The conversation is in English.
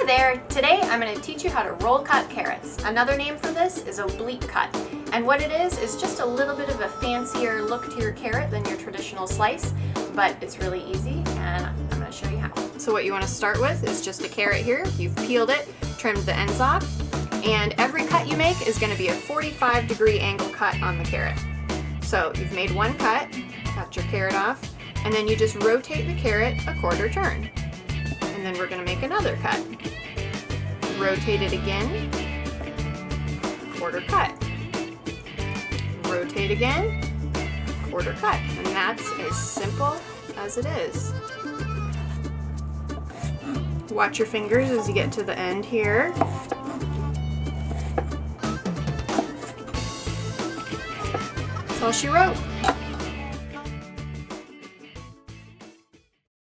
there! Today I'm going to teach you how to roll cut carrots. Another name for this is oblique cut. And what it is just a little bit of a fancier look to your carrot than your traditional slice, but it's really easy and I'm going to show you how. So what you want to start with is just a carrot here. You've peeled it, trimmed the ends off, and every cut you make is going to be a 45-degree angle cut on the carrot. So you've made one cut, got your carrot off, and then you just rotate the carrot a quarter turn. And then we're going to make another cut. Rotate it again, quarter cut. Rotate again, quarter cut. And that's as simple as it is. Watch your fingers as you get to the end here. That's all she wrote.